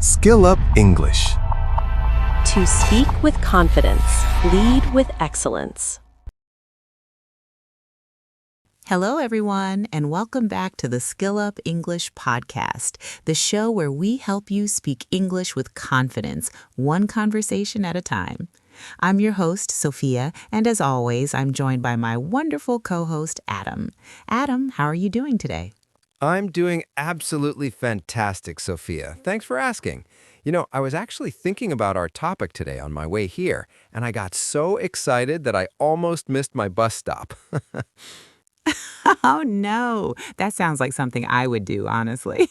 SkillUp English. To speak with confidence, lead with excellence. Hello, everyone, and welcome back to the SkillUp English Podcast, the show where we help you speak English with confidence, one conversation at a time. I'm your host, Sophia, and as always, I'm joined by my wonderful co-host, Adam. Adam, how are you doing today? I'm doing absolutely fantastic, Sophia. Thanks for asking. I was actually thinking about our topic today on my way here, and I got so excited that I almost missed my bus stop. Oh, no. That sounds like something I would do, honestly.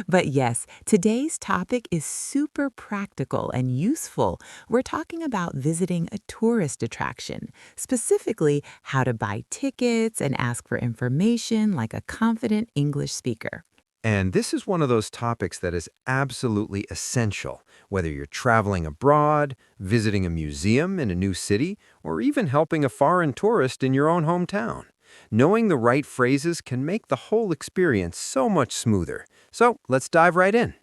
But yes, today's topic is super practical and useful. We're talking about visiting a tourist attraction, specifically how to buy tickets and ask for information like a confident English speaker. And this is one of those topics that is absolutely essential, whether you're traveling abroad, visiting a museum in a new city, or even helping a foreign tourist in your own hometown. Knowing the right phrases can make the whole experience so much smoother. So let's dive right in.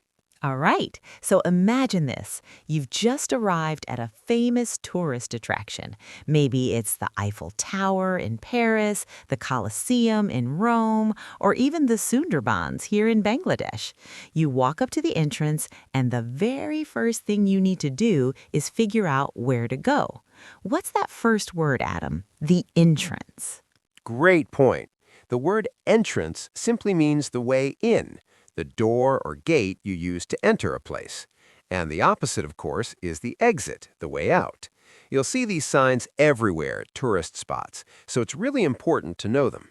All right, so imagine this. You've just arrived at a famous tourist attraction. Maybe it's the Eiffel Tower in Paris, the Colosseum in Rome, or even the Sundarbans here in Bangladesh. You walk up to the entrance, and the very first thing you need to do is figure out where to go. What's that first word, Adam? The entrance. Great point. The word entrance simply means the way in, the door or gate you use to enter a place. And the opposite, of course, is the exit, the way out. You'll see these signs everywhere at tourist spots, so it's really important to know them.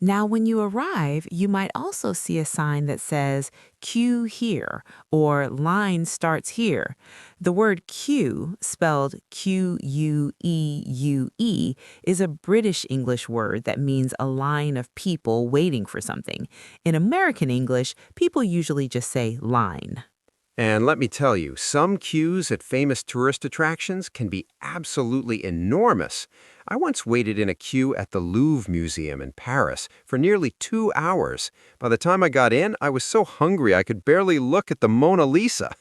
Now, when you arrive, you might also see a sign that says, queue here, or line starts here. The word queue, spelled Queue, is a British English word that means a line of people waiting for something. In American English, people usually just say line. And let me tell you, some queues at famous tourist attractions can be absolutely enormous. I once waited in a queue at the Louvre Museum in Paris for nearly 2 hours. By the time I got in, I was so hungry I could barely look at the Mona Lisa.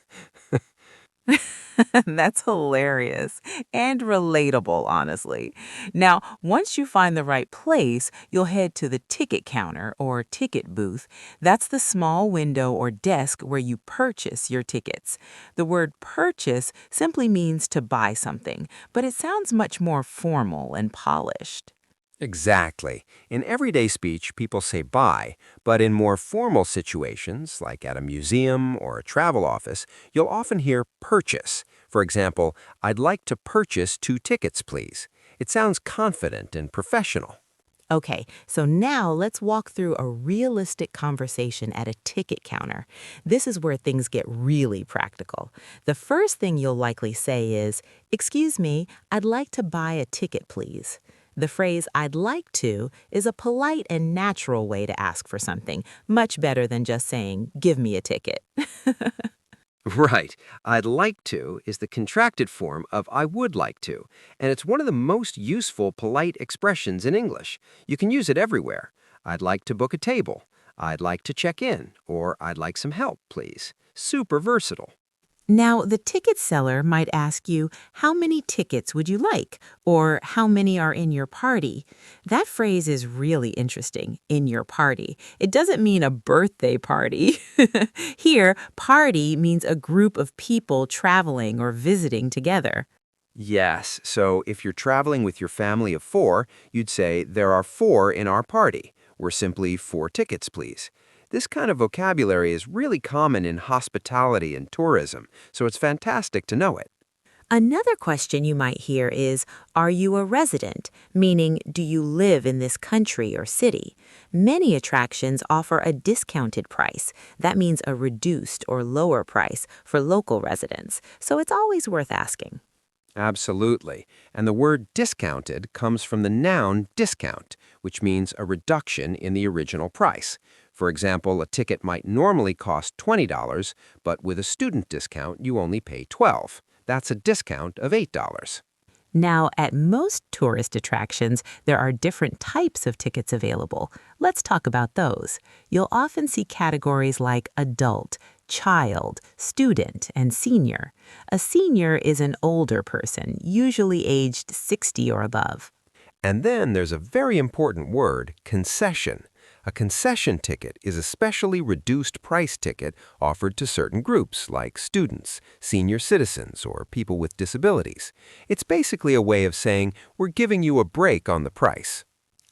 That's hilarious and relatable, honestly. Now, once you find the right place, you'll head to the ticket counter or ticket booth. That's the small window or desk where you purchase your tickets. The word purchase simply means to buy something, but it sounds much more formal and polished. Exactly. In everyday speech, people say buy, but in more formal situations, like at a museum or a travel office, you'll often hear purchase. For example, I'd like to purchase 2 tickets, please. It sounds confident and professional. Okay, so now let's walk through a realistic conversation at a ticket counter. This is where things get really practical. The first thing you'll likely say is, "Excuse me, I'd like to buy a ticket, please." The phrase "I'd like to" is a polite and natural way to ask for something, much better than just saying, "Give me a ticket." Right. I'd like to is the contracted form of I would like to, and it's one of the most useful polite expressions in English. You can use it everywhere. I'd like to book a table. I'd like to check in, or I'd like some help, please. Super versatile. Now, the ticket seller might ask you, "How many tickets would you like?" or "How many are in your party?" That phrase is really interesting, in your party. It doesn't mean a birthday party. Here, party means a group of people traveling or visiting together. Yes, so if you're traveling with your family of 4, you'd say, there are 4 in our party. We're simply 4 tickets, please. This kind of vocabulary is really common in hospitality and tourism, so it's fantastic to know it. Another question you might hear is, "Are you a resident?" Meaning, do you live in this country or city? Many attractions offer a discounted price. That means a reduced or lower price for local residents, so it's always worth asking. Absolutely. And the word discounted comes from the noun discount, which means a reduction in the original price. For example, a ticket might normally cost $20, but with a student discount, you only pay $12. That's a discount of $8. Now, at most tourist attractions, there are different types of tickets available. Let's talk about those. You'll often see categories like adult, child, student, and senior. A senior is an older person, usually aged 60 or above. And then there's a very important word, concession. A concession ticket is a specially reduced price ticket offered to certain groups like students, senior citizens, or people with disabilities. It's basically a way of saying we're giving you a break on the price.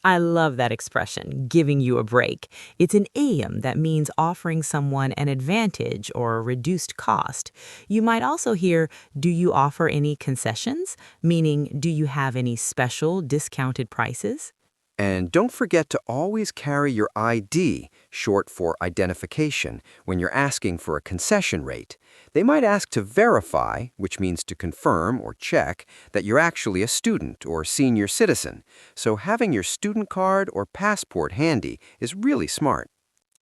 I love that expression, giving you a break. It's an idiom that means offering someone an advantage or a reduced cost. You might also hear, do you offer any concessions? Meaning, do you have any special discounted prices? And don't forget to always carry your ID, short for identification, when you're asking for a concession rate. They might ask to verify, which means to confirm or check, that you're actually a student or senior citizen. So having your student card or passport handy is really smart.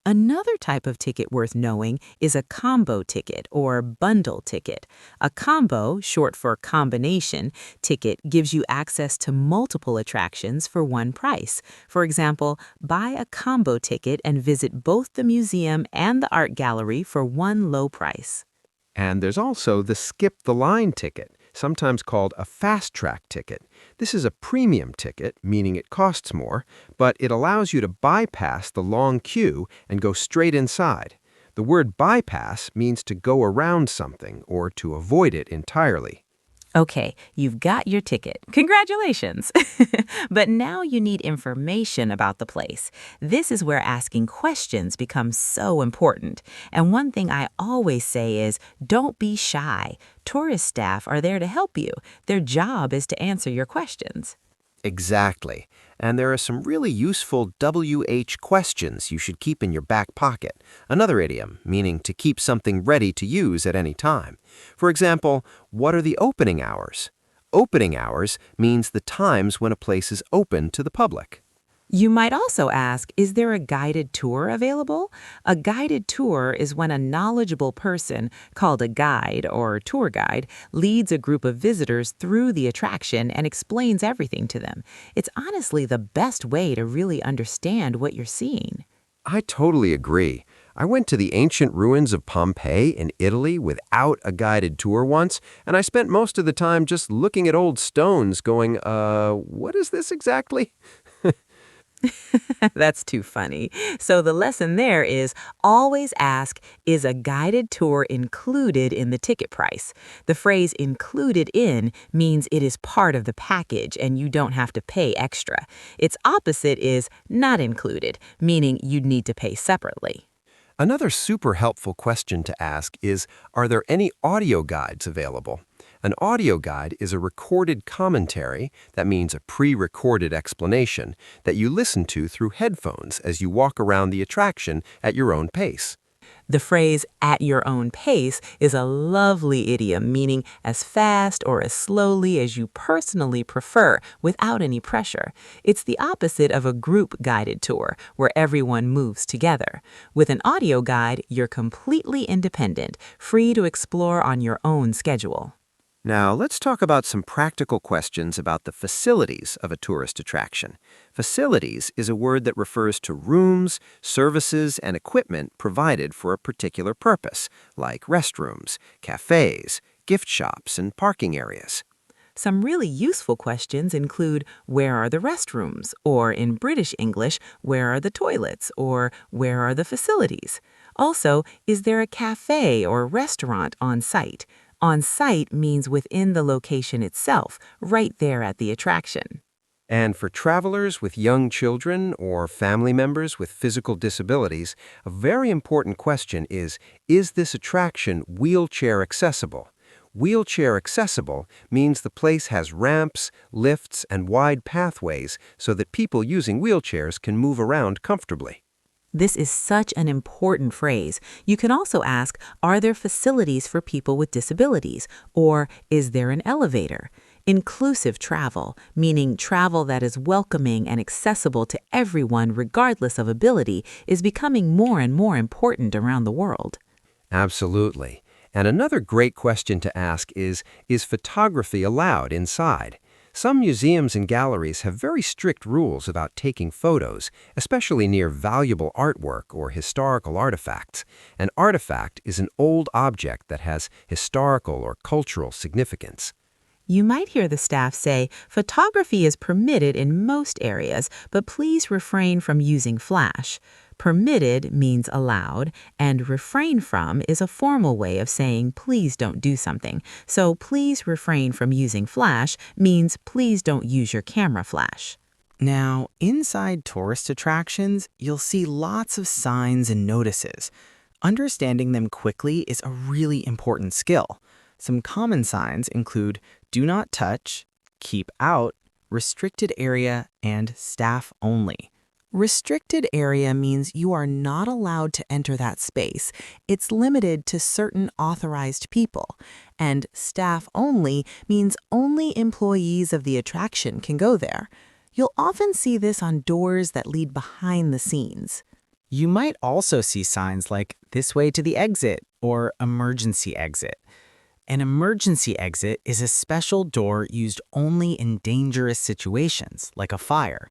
Another type of ticket worth knowing is a combo ticket or bundle ticket. A combo, short for combination, ticket gives you access to multiple attractions for one price. For example, buy a combo ticket and visit both the museum and the art gallery for one low price. And there's also the skip the line ticket, sometimes called a fast track ticket. This is a premium ticket, meaning it costs more, but it allows you to bypass the long queue and go straight inside. The word bypass means to go around something or to avoid it entirely. Okay, you've got your ticket. Congratulations! But now you need information about the place. This is where asking questions becomes so important. And one thing I always say is, don't be shy. Tourist staff are there to help you. Their job is to answer your questions. Exactly. And there are some really useful WH questions you should keep in your back pocket. Another idiom, meaning to keep something ready to use at any time. For example, what are the opening hours? Opening hours means the times when a place is open to the public. You might also ask, is there a guided tour available? A guided tour is when a knowledgeable person, called a guide or tour guide, leads a group of visitors through the attraction and explains everything to them. It's honestly the best way to really understand what you're seeing. I totally agree. I went to the ancient ruins of Pompeii in Italy without a guided tour once, and I spent most of the time just looking at old stones going, what is this exactly? That's too funny. So the lesson there is always ask, is a guided tour included in the ticket price? The phrase included in means it is part of the package and you don't have to pay extra. Its opposite is not included, meaning you'd need to pay separately. Another super helpful question to ask is, are there any audio guides available? An audio guide is a recorded commentary, that means a pre-recorded explanation, that you listen to through headphones as you walk around the attraction at your own pace. The phrase at your own pace is a lovely idiom meaning as fast or as slowly as you personally prefer without any pressure. It's the opposite of a group guided tour where everyone moves together. With an audio guide, you're completely independent, free to explore on your own schedule. Now, let's talk about some practical questions about the facilities of a tourist attraction. Facilities is a word that refers to rooms, services, and equipment provided for a particular purpose, like restrooms, cafes, gift shops, and parking areas. Some really useful questions include, where are the restrooms? Or in British English, where are the toilets? Or where are the facilities? Also, is there a cafe or restaurant on site? On site means within the location itself, right there at the attraction. And for travelers with young children or family members with physical disabilities, a very important question is this attraction wheelchair accessible? Wheelchair accessible means the place has ramps, lifts, and wide pathways so that people using wheelchairs can move around comfortably. This is such an important phrase. You can also ask, are there facilities for people with disabilities? Or is there an elevator? Inclusive travel, meaning travel that is welcoming and accessible to everyone regardless of ability, is becoming more and more important around the world. Absolutely. And another great question to ask is photography allowed inside? Some museums and galleries have very strict rules about taking photos, especially near valuable artwork or historical artifacts. An artifact is an old object that has historical or cultural significance. You might hear the staff say, photography is permitted in most areas, but please refrain from using flash. Permitted means allowed, and refrain from is a formal way of saying please don't do something. So please refrain from using flash means please don't use your camera flash. Now, inside tourist attractions, you'll see lots of signs and notices. Understanding them quickly is a really important skill. Some common signs include do not touch, keep out, restricted area, and staff only. Restricted area means you are not allowed to enter that space. It's limited to certain authorized people. And staff only means only employees of the attraction can go there. You'll often see this on doors that lead behind the scenes. You might also see signs like this way to the exit or emergency exit. An emergency exit is a special door used only in dangerous situations, like a fire.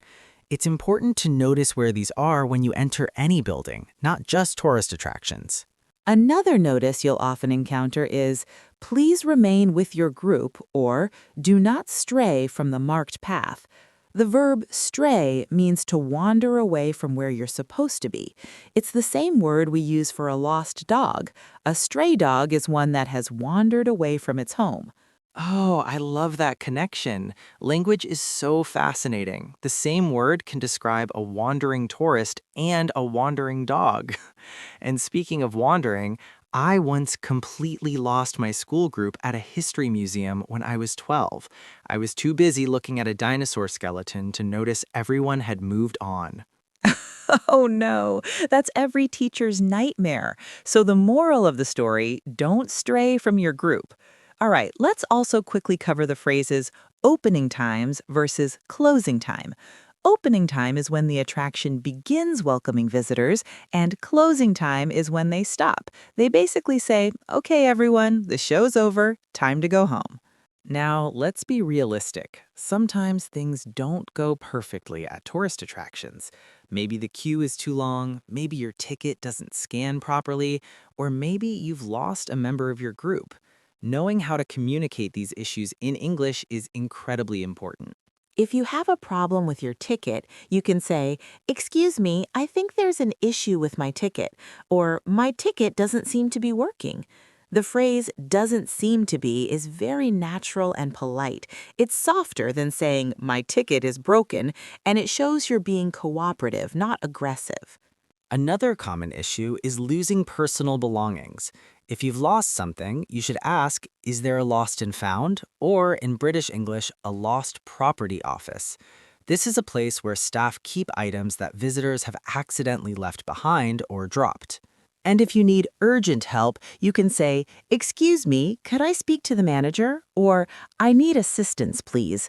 It's important to notice where these are when you enter any building, not just tourist attractions. Another notice you'll often encounter is, please remain with your group, or do not stray from the marked path. The verb stray means to wander away from where you're supposed to be. It's the same word we use for a lost dog. A stray dog is one that has wandered away from its home. Oh, I love that connection. Language is so fascinating. The same word can describe a wandering tourist and a wandering dog. And speaking of wandering, I once completely lost my school group at a history museum when I was 12. I was too busy looking at a dinosaur skeleton to notice everyone had moved on. Oh no, that's every teacher's nightmare. So the moral of the story, don't stray from your group. All right, let's also quickly cover the phrases opening times versus closing time. Opening time is when the attraction begins welcoming visitors, and closing time is when they stop. They basically say, okay, everyone, the show's over, time to go home. Now, let's be realistic. Sometimes things don't go perfectly at tourist attractions. Maybe the queue is too long, maybe your ticket doesn't scan properly, or maybe you've lost a member of your group. Knowing how to communicate these issues in English is incredibly important. If you have a problem with your ticket, you can say, excuse me, I think there's an issue with my ticket, or my ticket doesn't seem to be working. The phrase doesn't seem to be is very natural and polite. It's softer than saying my ticket is broken, and it shows you're being cooperative, not aggressive. Another common issue is losing personal belongings. If you've lost something, you should ask, is there a lost and found? Or in British English, a lost property office. This is a place where staff keep items that visitors have accidentally left behind or dropped. And if you need urgent help, you can say, excuse me, could I speak to the manager? Or I need assistance, please.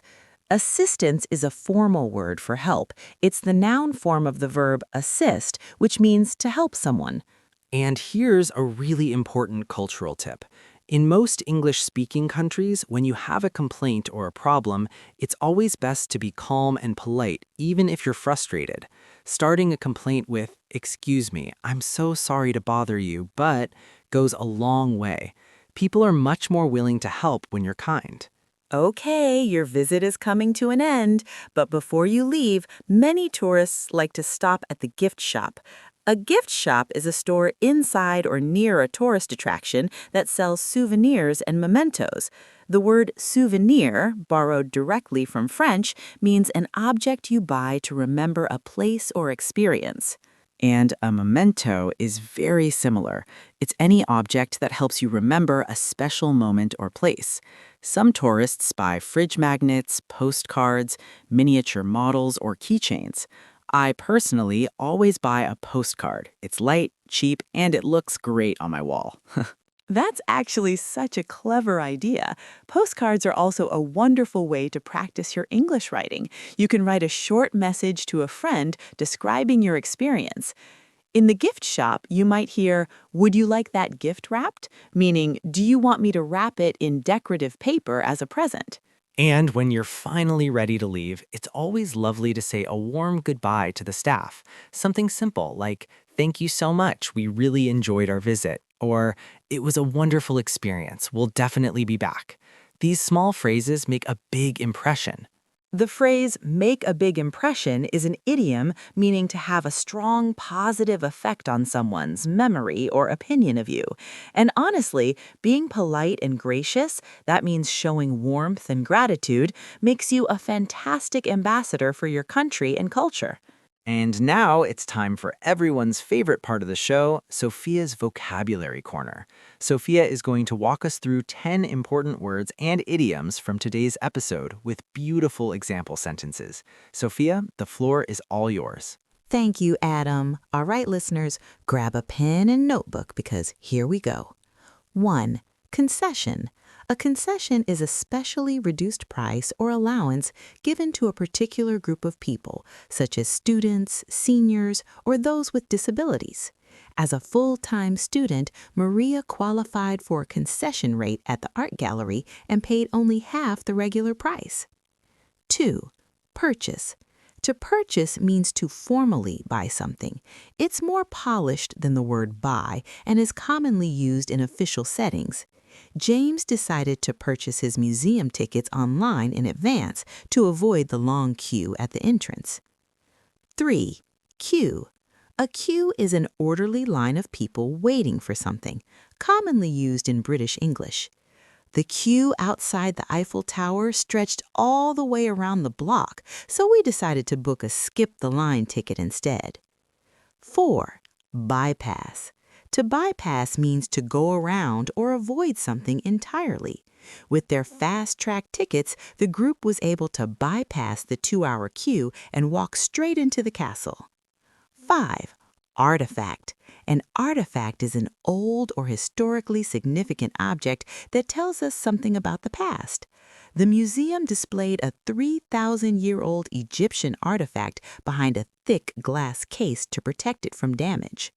Assistance is a formal word for help. It's the noun form of the verb assist, which means to help someone. And here's a really important cultural tip. In most English-speaking countries, when you have a complaint or a problem, it's always best to be calm and polite, even if you're frustrated. Starting a complaint with, excuse me, I'm so sorry to bother you, but goes a long way. People are much more willing to help when you're kind. Okay, your visit is coming to an end, but before you leave, many tourists like to stop at the gift shop. A gift shop is a store inside or near a tourist attraction that sells souvenirs and mementos. The word souvenir, borrowed directly from French, means an object you buy to remember a place or experience. And a memento is very similar. It's any object that helps you remember a special moment or place. Some tourists buy fridge magnets, postcards, miniature models, or keychains. I personally always buy a postcard. It's light, cheap, and it looks great on my wall. That's actually such a clever idea. Postcards are also a wonderful way to practice your English writing. You can write a short message to a friend describing your experience. In the gift shop, you might hear, would you like that gift wrapped? Meaning, do you want me to wrap it in decorative paper as a present? And when you're finally ready to leave, it's always lovely to say a warm goodbye to the staff. Something simple like, "Thank you so much. We really enjoyed our visit." Or, "It was a wonderful experience. We'll definitely be back." These small phrases make a big impression. The phrase make a big impression is an idiom meaning to have a strong positive effect on someone's memory or opinion of you. And honestly, being polite and gracious, that means showing warmth and gratitude, makes you a fantastic ambassador for your country and culture. And now it's time for everyone's favorite part of the show, Sophia's Vocabulary Corner. Sophia is going to walk us through 10 important words and idioms from today's episode with beautiful example sentences. Sophia, the floor is all yours. Thank you, Adam. All right, listeners, grab a pen and notebook because here we go. 1. Concession. A concession is a specially reduced price or allowance given to a particular group of people, such as students, seniors, or those with disabilities. As a full-time student, Maria qualified for a concession rate at the art gallery and paid only half the regular price. 2. Purchase. To purchase means to formally buy something. It's more polished than the word buy and is commonly used in official settings. James decided to purchase his museum tickets online in advance to avoid the long queue at the entrance. 3. Queue. A queue is an orderly line of people waiting for something, commonly used in British English. The queue outside the Eiffel Tower stretched all the way around the block, so we decided to book a skip-the-line ticket instead. 4. Bypass. To bypass means to go around or avoid something entirely. With their fast-track tickets, the group was able to bypass the 2-hour queue and walk straight into the castle. 5. Artifact. An artifact is an old or historically significant object that tells us something about the past. The museum displayed a 3,000-year-old Egyptian artifact behind a thick glass case to protect it from damage.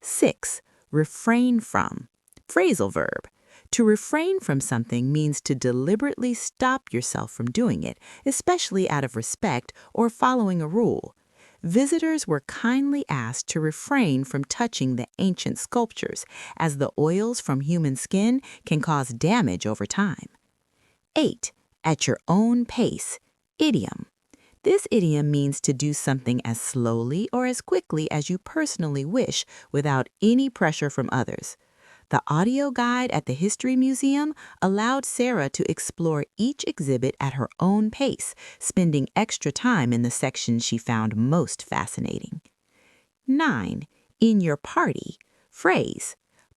6. Refrain from. Phrasal verb. To refrain from something means to deliberately stop yourself from doing it, especially out of respect or following a rule. Visitors were kindly asked to refrain from touching the ancient sculptures, as the oils from human skin can cause damage over time. 8. At your own pace. Idiom. This idiom means to do something as slowly or as quickly as you personally wish without any pressure from others. The audio guide at the History Museum allowed Sarah to explore each exhibit at her own pace, spending extra time in the sections she found most fascinating. 9. In your party. Phrase.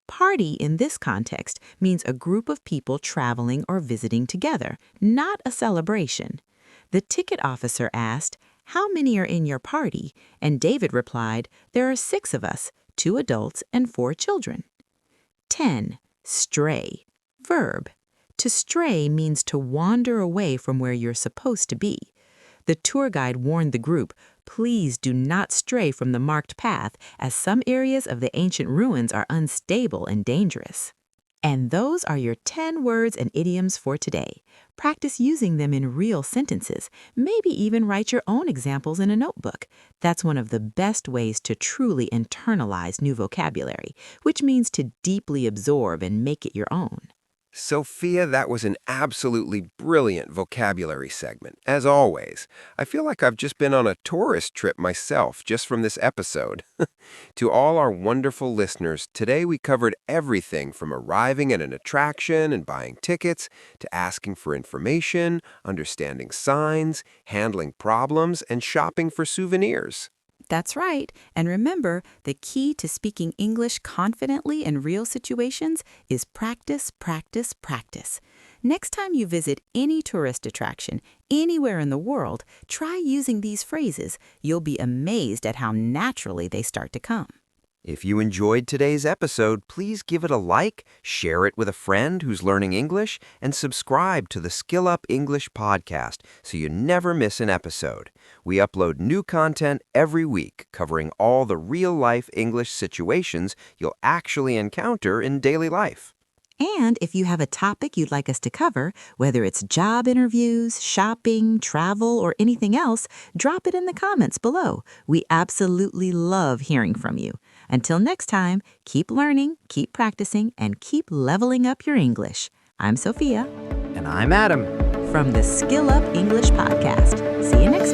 Party in this context means a group of people traveling or visiting together, not a celebration. The ticket officer asked, "How many are in your party?" And David replied, "There are 6 of us, 2 adults and 4 children." 10. Stray. Verb. To stray means to wander away from where you're supposed to be. The tour guide warned the group, "Please do not stray from the marked path, as some areas of the ancient ruins are unstable and dangerous." And those are your 10 words and idioms for today. Practice using them in real sentences. Maybe even write your own examples in a notebook. That's one of the best ways to truly internalize new vocabulary, which means to deeply absorb and make it your own. Sophia, that was an absolutely brilliant vocabulary segment, as always. I feel like I've just been on a tourist trip myself just from this episode. To all our wonderful listeners, today we covered everything from arriving at an attraction and buying tickets, to asking for information, understanding signs, handling problems, and shopping for souvenirs. That's right. And remember, the key to speaking English confidently in real situations is practice, practice, practice. Next time you visit any tourist attraction anywhere in the world, try using these phrases. You'll be amazed at how naturally they start to come. If you enjoyed today's episode, please give it a like, share it with a friend who's learning English, and subscribe to the SkillUp English Podcast so you never miss an episode. We upload new content every week covering all the real-life English situations you'll actually encounter in daily life. And if you have a topic you'd like us to cover, whether it's job interviews, shopping, travel, or anything else, drop it in the comments below. We absolutely love hearing from you. Until next time, keep learning, keep practicing, and keep leveling up your English. I'm Sophia And I'm Adam. from the SkillUp English Podcast. See you next time.